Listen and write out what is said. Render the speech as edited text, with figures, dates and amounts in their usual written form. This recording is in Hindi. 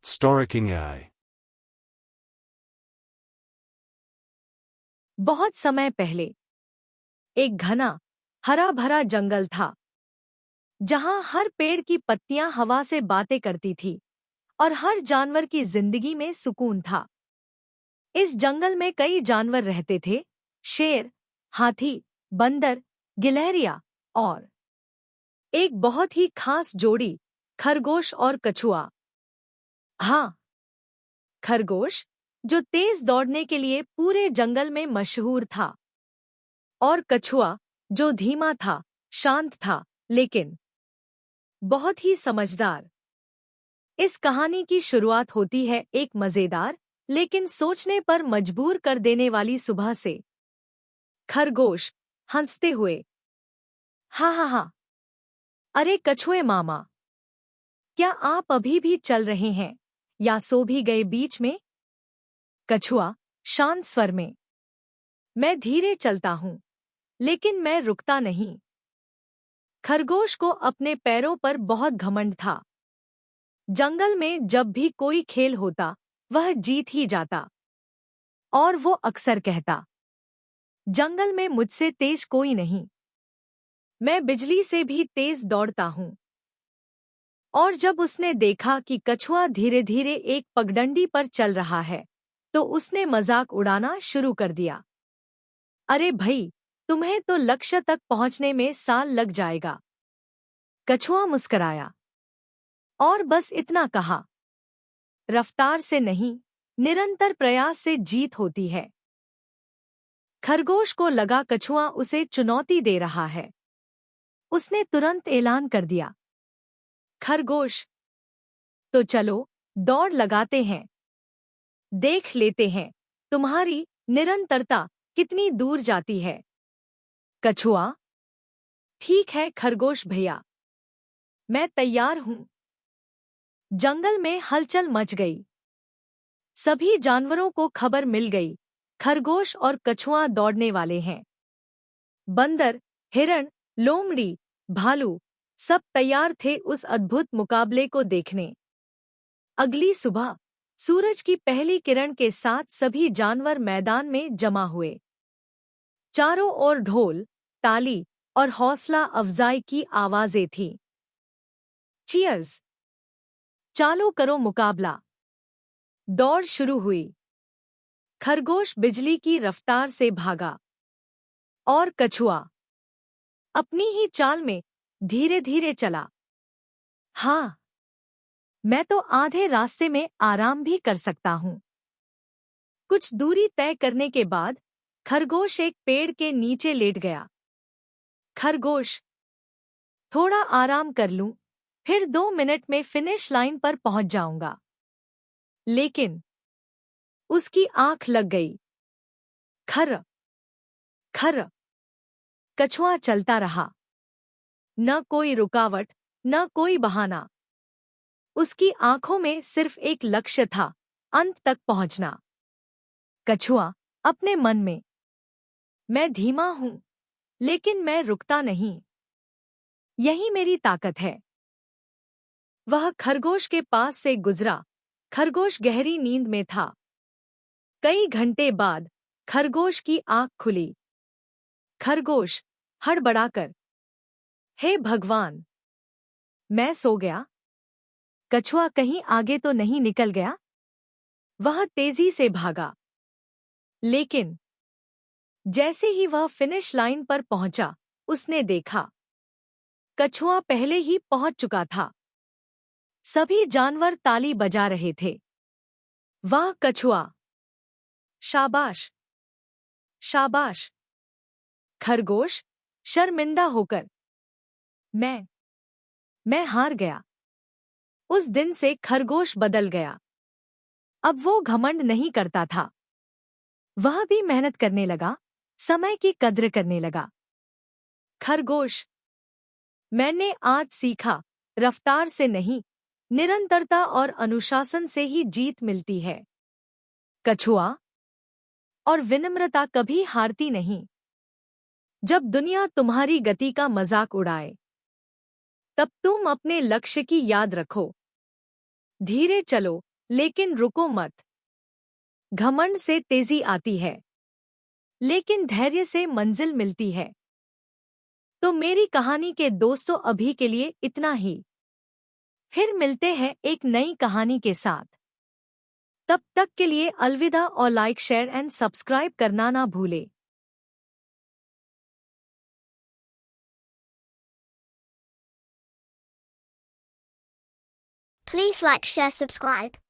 Storking AI. बहुत समय पहले एक घना हरा भरा जंगल था जहां हर पेड़ की पत्तियां हवा से बातें करती थी और हर जानवर की जिंदगी में सुकून था। इस जंगल में कई जानवर रहते थे। शेर, हाथी, बंदर, गिलहरियां और एक बहुत ही खास जोड़ी, खरगोश और कछुआ। हाँ, खरगोश जो तेज दौड़ने के लिए पूरे जंगल में मशहूर था, और कछुआ जो धीमा था, शांत था, लेकिन बहुत ही समझदार। इस कहानी की शुरुआत होती है एक मजेदार लेकिन सोचने पर मजबूर कर देने वाली सुबह से। खरगोश हंसते हुए, हाँ हाँ हाँ, अरे कछुए मामा, क्या आप अभी भी चल रहे हैं या सो भी गए बीच में? कछुआ शांत स्वर में, मैं धीरे चलता हूँ लेकिन मैं रुकता नहीं। खरगोश को अपने पैरों पर बहुत घमंड था। जंगल में जब भी कोई खेल होता वह जीत ही जाता, और वो अक्सर कहता, जंगल में मुझसे तेज कोई नहीं, मैं बिजली से भी तेज दौड़ता हूँ। और जब उसने देखा कि कछुआ धीरे धीरे एक पगडंडी पर चल रहा है तो उसने मजाक उड़ाना शुरू कर दिया, अरे भई, तुम्हें तो लक्ष्य तक पहुंचने में साल लग जाएगा। कछुआ मुस्कराया और बस इतना कहा, रफ्तार से नहीं, निरंतर प्रयास से जीत होती है। खरगोश को लगा कछुआ उसे चुनौती दे रहा है। उसने तुरंत ऐलान कर दिया, खरगोश, तो चलो दौड़ लगाते हैं, देख लेते हैं तुम्हारी निरंतरता कितनी दूर जाती है। कछुआ, ठीक है खरगोश भैया, मैं तैयार हूं। जंगल में हलचल मच गई। सभी जानवरों को खबर मिल गई, खरगोश और कछुआ दौड़ने वाले हैं। बंदर, हिरण, लोमड़ी, भालू सब तैयार थे उस अद्भुत मुकाबले को देखने। अगली सुबह सूरज की पहली किरण के साथ सभी जानवर मैदान में जमा हुए। चारों ओर ढोल, ताली और हौसला अफजाई की आवाजें थीं। चीयर्स! चालू करो मुकाबला! दौड़ शुरू हुई। खरगोश बिजली की रफ्तार से भागा और कछुआ अपनी ही चाल में धीरे धीरे चला। हाँ, मैं तो आधे रास्ते में आराम भी कर सकता हूँ। कुछ दूरी तय करने के बाद खरगोश एक पेड़ के नीचे लेट गया। खरगोश, थोड़ा आराम कर लूं, फिर 2 मिनट में फिनिश लाइन पर पहुंच जाऊंगा। लेकिन उसकी आंख लग गई। खर खर, कछुआ चलता रहा। न कोई रुकावट, न कोई बहाना। उसकी आंखों में सिर्फ एक लक्ष्य था, अंत तक पहुंचना। कछुआ अपने मन में, मैं धीमा हूं लेकिन मैं रुकता नहीं, यही मेरी ताकत है। वह खरगोश के पास से गुजरा। खरगोश गहरी नींद में था। कई घंटे बाद खरगोश की आंख खुली। खरगोश हड़बड़ाकर, हे भगवान, मैं सो गया। कछुआ कहीं आगे तो नहीं निकल गया? वह तेजी से भागा, लेकिन जैसे ही वह फिनिश लाइन पर पहुंचा, उसने देखा कछुआ पहले ही पहुंच चुका था। सभी जानवर ताली बजा रहे थे। वाह कछुआ! शाबाश शाबाश! खरगोश शर्मिंदा होकर, मैं हार गया। उस दिन से खरगोश बदल गया। अब वो घमंड नहीं करता था। वह भी मेहनत करने लगा, समय की कद्र करने लगा। खरगोश, मैंने आज सीखा, रफ्तार से नहीं, निरंतरता और अनुशासन से ही जीत मिलती है। कछुआ, और विनम्रता कभी हारती नहीं। जब दुनिया तुम्हारी गति का मजाक उड़ाए, तब तुम अपने लक्ष्य की याद रखो। धीरे चलो, लेकिन रुको मत। घमंड से तेजी आती है, लेकिन धैर्य से मंजिल मिलती है। तो मेरी कहानी के दोस्तों, अभी के लिए इतना ही। फिर मिलते हैं एक नई कहानी के साथ। तब तक के लिए अलविदा, और लाइक, शेयर एंड सब्सक्राइब करना ना भूले। Please like, share, subscribe.